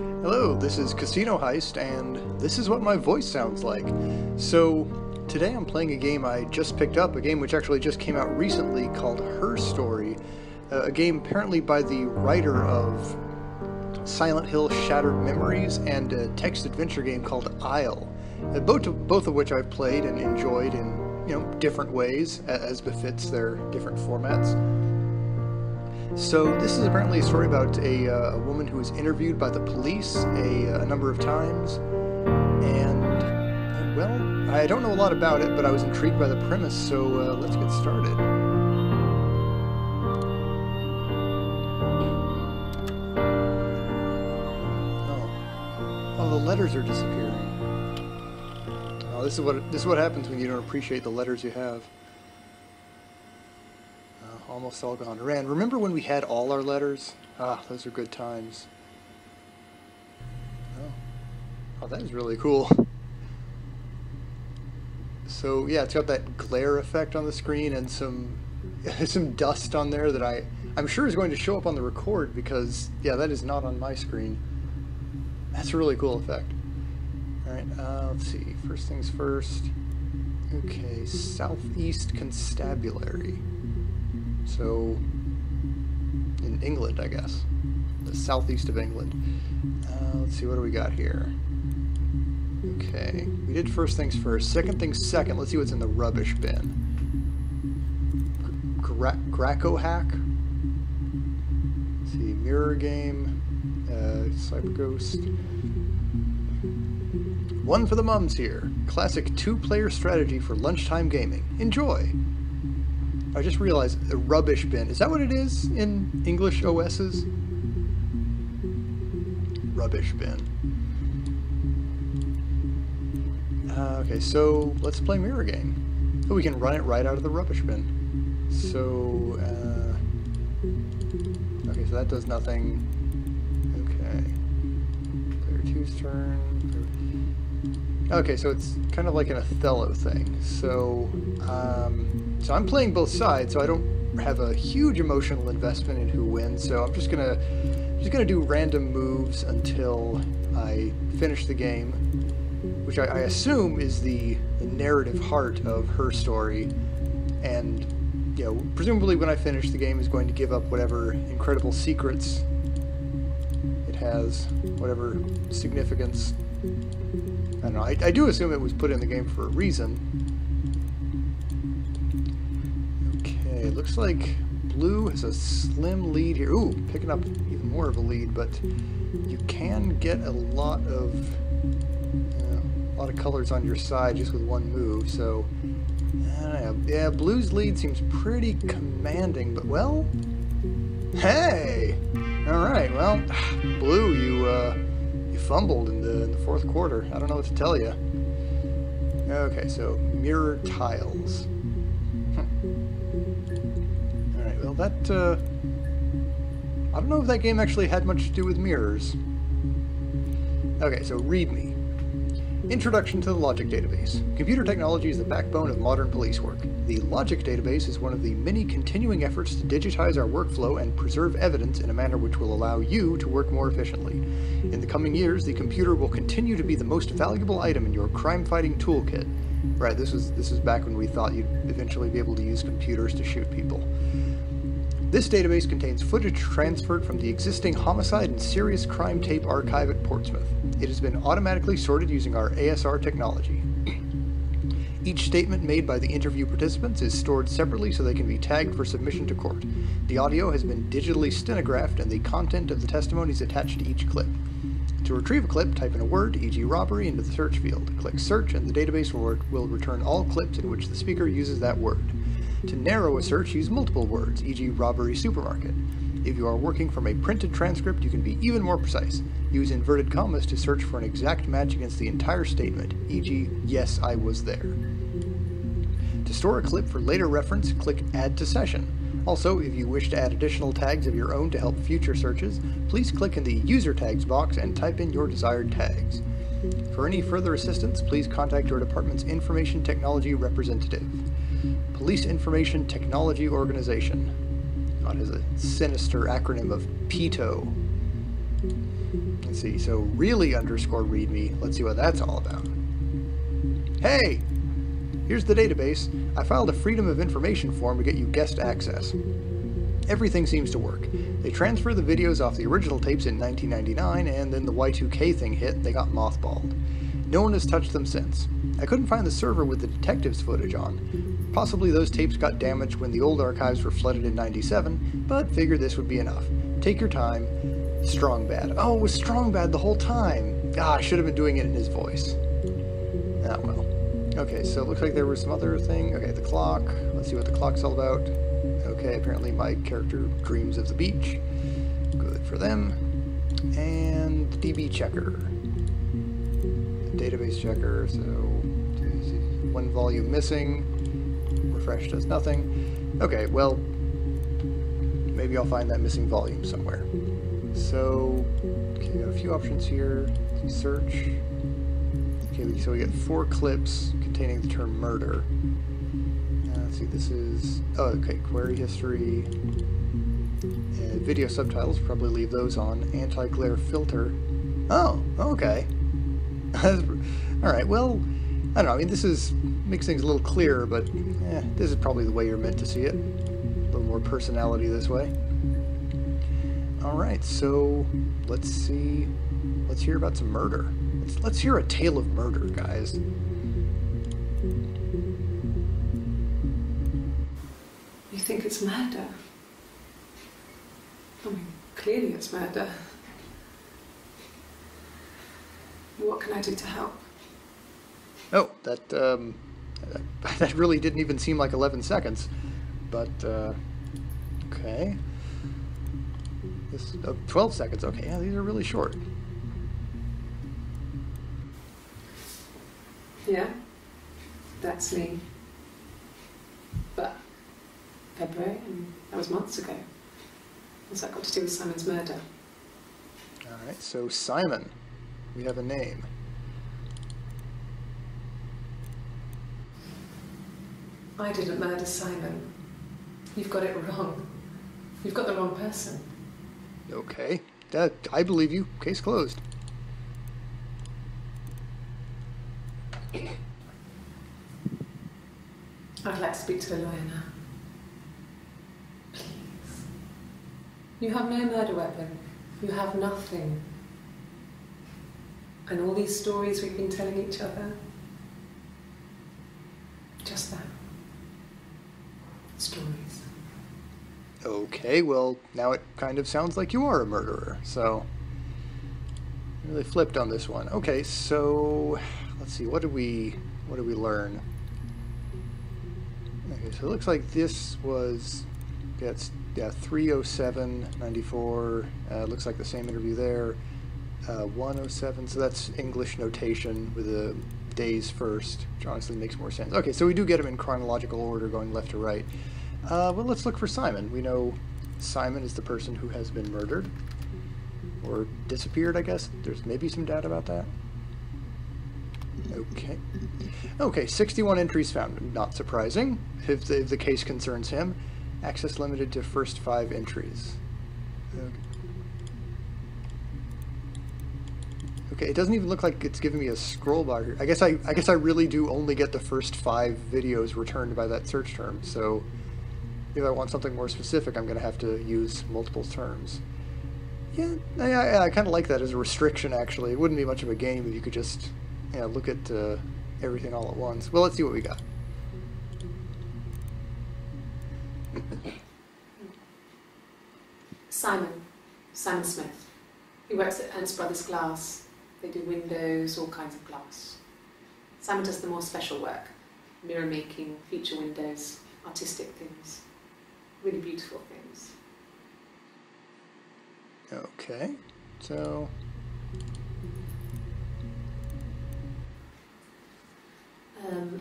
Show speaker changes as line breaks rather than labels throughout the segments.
Hello, this is Casino Heist, and this is what my voice sounds like. So, today I'm playing a game I just picked up, a game which actually just came out recently called Her Story, a game apparently by the writer of Silent Hill Shattered Memories and a text adventure game called Isle, both of which I've played and enjoyed in, different ways, as befits their different formats. So this is apparently a story about a woman who was interviewed by the police a number of times, and, well, I don't know a lot about it, but I was intrigued by the premise, so let's get started. Oh, the letters are disappearing. Oh, this is what happens when you don't appreciate the letters you have. Almost all gone. Rand, remember when we had all our letters? Ah, those are good times. Oh, that is really cool. So yeah, it's got that glare effect on the screen and some dust on there that I'm sure is going to show up on the record because yeah, that is not on my screen. That's a really cool effect. All right, let's see. First things first. Okay, Southeast Constabulary. So, in England, I guess. The southeast of England. Let's see, what do we got here? Okay, we did first things first. Second things second, let's see what's in the rubbish bin. Graco hack? Let's see, mirror game. Cyber Ghost. One for the mums here. Classic 2-player strategy for lunchtime gaming. Enjoy! I just realized a rubbish bin. Is that what it is in English OSs? Rubbish bin. Okay, so let's play mirror game. Oh, we can run it right out of the rubbish bin. So, okay, so that does nothing. Okay. Player 2's turn. Okay, so it's kind of like an Othello thing. So, so I'm playing both sides, so I don't have a huge emotional investment in who wins. So I'm just gonna do random moves until I finish the game, which I assume is the narrative heart of Her Story. And presumably when I finish the game is going to give up whatever incredible secrets it has, whatever significance. I don't know. I do assume it was put in the game for a reason. Okay, it looks like blue has a slim lead here. Ooh, picking up even more of a lead, but you can get a lot of colors on your side just with one move. So, yeah, blue's lead seems pretty commanding. But well, hey, all right. Well, blue, you fumbled in the fourth quarter. I don't know what to tell you. Okay, so mirror tiles. Alright, well that, I don't know if that game actually had much to do with mirrors. Okay, so read me. Introduction to the Logic Database. Computer technology is the backbone of modern police work. The Logic Database is one of the many continuing efforts to digitize our workflow and preserve evidence in a manner which will allow you to work more efficiently. In the coming years, the computer will continue to be the most valuable item in your crime-fighting toolkit. Right, this was back when we thought you'd eventually be able to use computers to shoot people. This database contains footage transferred from the existing homicide and serious crime tape archive at Portsmouth. It has been automatically sorted using our ASR technology. Each statement made by the interview participants is stored separately so they can be tagged for submission to court. The audio has been digitally stenographed and the content of the testimony is attached to each clip. To retrieve a clip, type in a word, e.g. robbery, into the search field. Click search and the database will return all clips in which the speaker uses that word. To narrow a search, use multiple words, e.g. robbery supermarket. If you are working from a printed transcript, you can be even more precise. Use inverted commas to search for an exact match against the entire statement, e.g. yes, I was there. To store a clip for later reference, click Add to Session. Also, if you wish to add additional tags of your own to help future searches, please click in the User Tags box and type in your desired tags. For any further assistance, please contact your department's Information Technology representative. Police Information Technology Organization. That is a sinister acronym of PITO. Let's see, so really underscore readme. Let's see what that's all about. Hey! Here's the database. I filed a Freedom of Information form to get you guest access. Everything seems to work. They transferred the videos off the original tapes in 1999, and then the Y2K thing hit, they got mothballed. No one has touched them since. I couldn't find the server with the detectives footage on. Possibly those tapes got damaged when the old archives were flooded in 97, but figured this would be enough. Take your time. Strong Bad. Oh, it was Strong Bad the whole time. Ah, I should have been doing it in his voice. Ah, well. Okay, so it looks like there was some other thing. Okay, the clock. Let's see what the clock's all about. Okay, apparently my character dreams of the beach. Good for them. And DB checker. Database checker, so one volume missing. Refresh does nothing. Okay, well, maybe I'll find that missing volume somewhere. So, okay, we got a few options here. Search. Okay, so we get 4 clips containing the term murder. Let's see, this is, oh, okay, query history. And video subtitles, probably leave those on. Anti-glare filter. Oh, okay. Alright, well, I don't know, I mean, this makes things a little clearer, but this is probably the way you're meant to see it. A little more personality this way. Alright, so let's see, let's hear about some murder. Let's hear a tale of murder, guys.
You think it's murder? I mean, clearly it's murder. What can I do to help?
Oh, that really didn't even seem like 11 seconds. But, okay. 12 seconds, okay, yeah, these are really short.
Yeah, that's me. But February, and that was months ago. What's that got to do with Simon's murder?
Alright, so Simon. We have a name.
I didn't murder Simon. You've got it wrong. You've got the wrong person.
Okay, I believe you. Case closed.
I'd like to speak to a lawyer now. Please. You have no murder weapon. You have nothing. And all these stories we've been telling each other, just that. Stories.
Okay, well, now it kind of sounds like you are a murderer, so really flipped on this one. Okay, so let's see, what did we learn? Okay, so it looks like this was, yeah, 30794. Looks like the same interview there. 107, so that's English notation with the days first, which honestly makes more sense. Okay, so we do get them in chronological order going left to right. Well, let's look for Simon. We know Simon is the person who has been murdered. Or disappeared, I guess. There's maybe some data about that. Okay. Okay, 61 entries found. Not surprising, if the case concerns him. Access limited to first 5 entries. Okay, it doesn't even look like it's giving me a scroll bar here. I guess I really do only get the first 5 videos returned by that search term. So if I want something more specific, I'm going to have to use multiple terms. Yeah, I kind of like that as a restriction, actually. It wouldn't be much of a game if you could just look at everything all at once. Well, let's see what we got.
Simon Smith. He works at Ernst Brothers Glass. They do windows, all kinds of glass. Simon does the more special work. Mirror making, feature windows, artistic things. Really beautiful things.
Okay, so...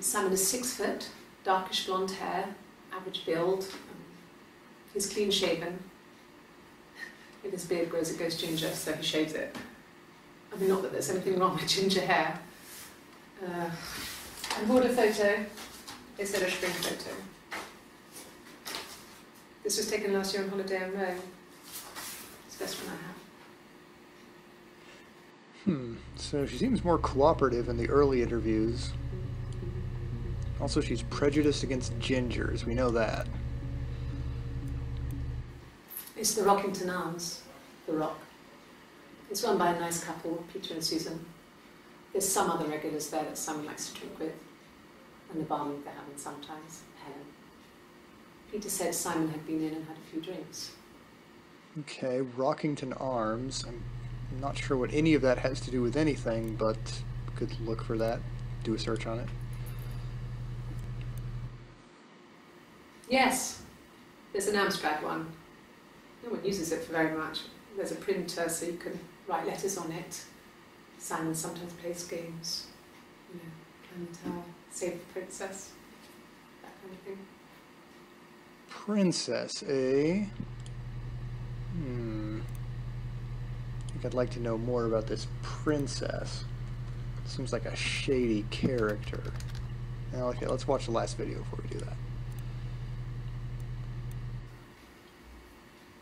Simon is 6 foot, darkish blonde hair, average build. He's clean shaven. If his beard grows, it goes ginger, so he shaves it. I mean, not that there's anything wrong with ginger hair. And border photo instead of spring photo. This was taken last year on holiday in Rome. It's the best one I
So she seems more cooperative in the early interviews. Also, she's prejudiced against gingers. We know that.
It's the Rockington Arms, the Rock. It's run by a nice couple, Peter and Susan. There's some other regulars there that Simon likes to drink with, and the barmaid they're having sometimes, Helen. Peter said Simon had been in and had a few drinks.
Okay, Rockington Arms. I'm not sure what any of that has to do with anything, but could look for that, do a search on it.
Yes, there's an Amstrad one. No one uses it for very much. There's a printer so you can write letters on it. Simon sometimes plays games, you know, climb the tower, save the princess, that kind of thing.
Princess, eh? I think I'd like to know more about this princess. Seems like a shady character. Now, okay, let's watch the last video before we do that.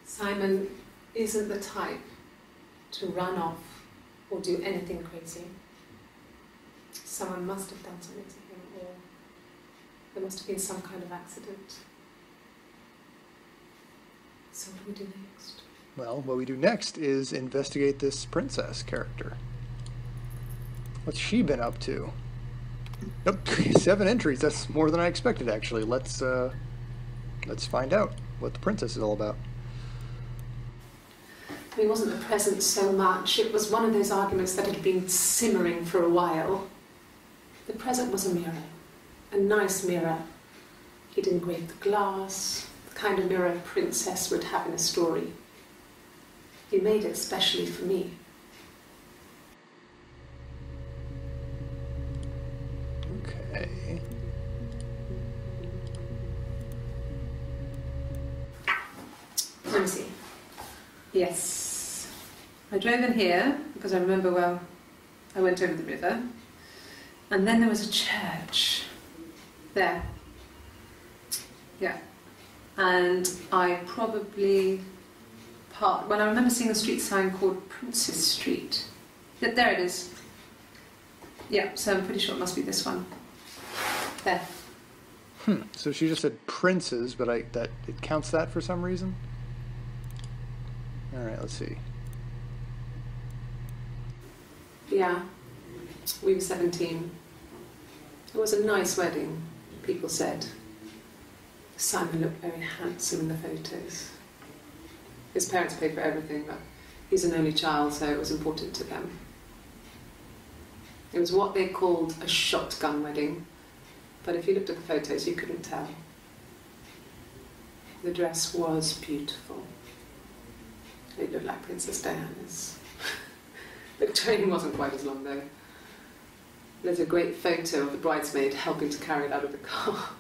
Simon isn't the type to run off or do anything crazy. Someone must have done something to him, or there must have been some kind of accident. So what do we do next?
Well, what we do next is investigate this princess character. What's she been up to? Nope, 7 entries. That's more than I expected, actually. Let's find out what the princess is all about.
It wasn't the present so much. It was one of those arguments that had been simmering for a while. The present was a mirror, a nice mirror. He'd engraved the glass, the kind of mirror a princess would have in a story. He made it specially for me.
Okay.
Let me see. Yes. I drove in here because I remember, well, I went over the river. And then there was a church. There. Yeah. And I probably parked, well, I remember seeing a street sign called Princess Street. There it is. Yeah, so I'm pretty sure it must be this one. There.
So she just said princes, but it counts that for some reason? Alright, let's see.
Yeah, we were 17. It was a nice wedding, people said. Simon looked very handsome in the photos. His parents paid for everything, but he's an only child, so it was important to them. It was what they called a shotgun wedding, but if you looked at the photos, you couldn't tell. The dress was beautiful. It looked like Princess Diana's. The train wasn't quite as long, though. There's a great photo of the bridesmaid helping to carry it out of the car.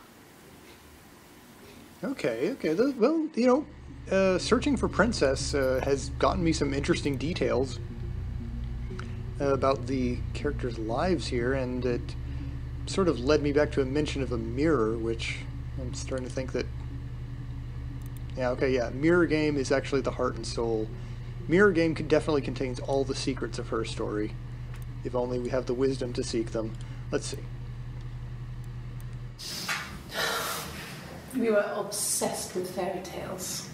Okay. Well, you know, searching for princess has gotten me some interesting details about the characters' lives here, and it sort of led me back to a mention of a mirror, which I'm starting to think that... Yeah, Mirror Game is actually the heart and soul. Mirror Game definitely contains all the secrets of her story, if only we have the wisdom to seek them. Let's see.
We were obsessed with fairy tales.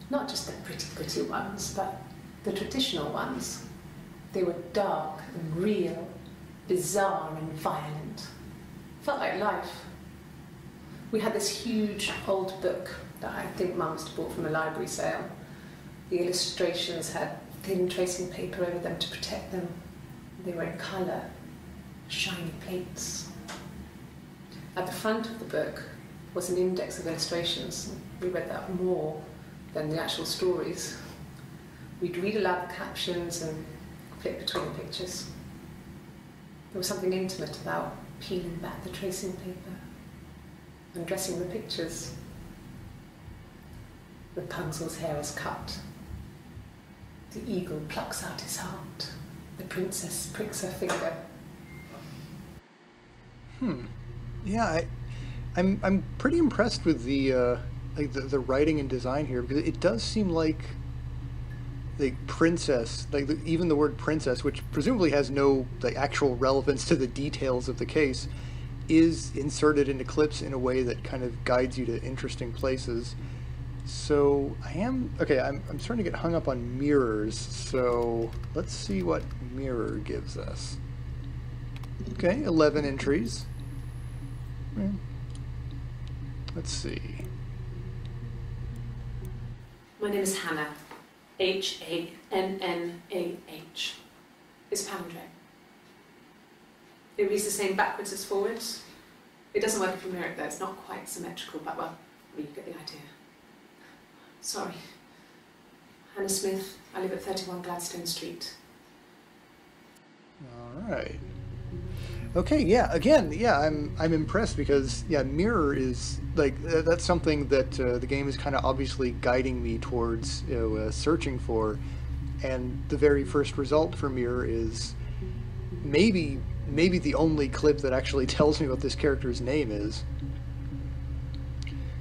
Not just the pretty ones, but the traditional ones. They were dark and real, bizarre and violent. Felt like life. We had this huge old book that I think Mum must have bought from a library sale. The illustrations had thin tracing paper over them to protect them. They were in colour, shiny plates. At the front of the book was an index of illustrations. We read that more than the actual stories. We'd read aloud the captions and flip between the pictures. There was something intimate about peeling back the tracing paper, undressing the pictures. Rapunzel's hair is cut. The eagle plucks out his heart. The princess pricks her finger.
Yeah, I'm pretty impressed with the writing and design here, because it does seem like the princess, like even the word princess, which presumably has no like actual relevance to the details of the case, is inserted into clips in a way that kind of guides you to interesting places. So I'm starting to get hung up on mirrors, so let's see what mirror gives us. Okay, 11 entries. Let's see.
My name is Hannah. H-A-N-N-A-H. It's palindrome. It reads the same backwards as forwards. It doesn't work if you mirror it though, it's not quite symmetrical, but well, you get the idea. Sorry. Hannah Smith, I live at 31 Gladstone Street.
Alright. Okay, yeah, again, yeah, I'm impressed because, yeah, mirror is, like, that's something that the game is kind of obviously guiding me towards, searching for, and the very first result for mirror is maybe the only clip that actually tells me what this character's name is,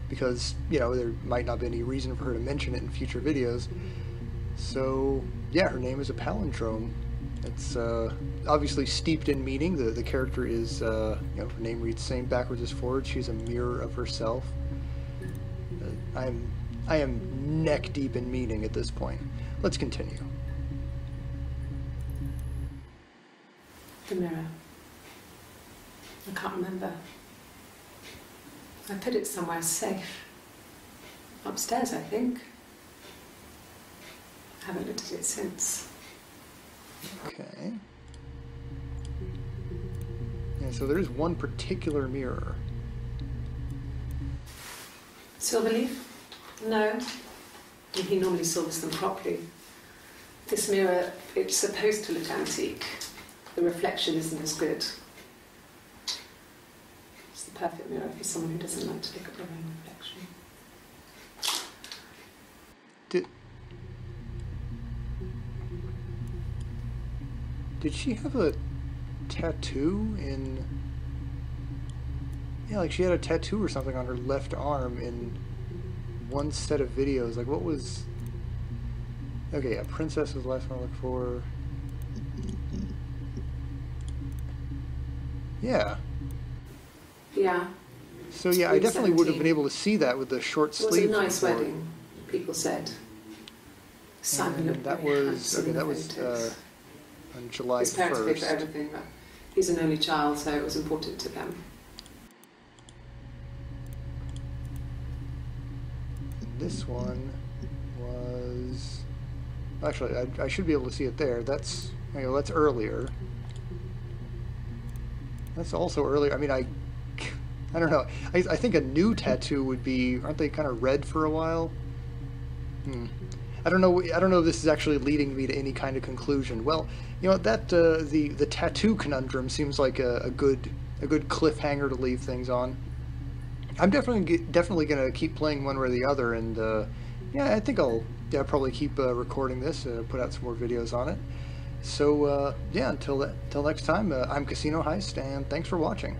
because, there might not be any reason for her to mention it in future videos. So, yeah, her name is a palindrome. It's obviously steeped in meaning. The character is, her name reads same backwards as forwards. She's a mirror of herself. I am neck deep in meaning at this point. Let's continue.
The mirror. I can't remember. I put it somewhere safe. Upstairs, I think. I haven't looked at it since.
Okay. Yeah, so there's one particular mirror.
Silverleaf? No. He normally silvers them properly. This mirror, it's supposed to look antique. The reflection isn't as good. It's the perfect mirror for someone who doesn't like to look at their own reflection.
Did she have a tattoo in... Yeah, like she had a tattoo or something on her left arm in one set of videos. Like, what was... Okay, yeah, princess was the last one I looked for. Yeah.
Yeah.
So yeah, I definitely would have been able to see that with the short sleeve.
It was a nice wedding, people said. Simon looked
that
very
was
handsome
okay.
in
That
the
was
photos.
On July 1st.
His parents paid for everything, but he's an only child, so it was important to them.
This one was... Actually, I should be able to see it there. That's earlier. That's also earlier. I mean, I don't know. I think a new tattoo would be... Aren't they kind of red for a while? I don't know if this is actually leading me to any kind of conclusion. Well, that the tattoo conundrum seems like a good cliffhanger to leave things on. I'm definitely gonna keep playing one way or the other, and yeah, I think I'll probably keep recording this, put out some more videos on it. So yeah, until next time, I'm Casino Heist, and thanks for watching.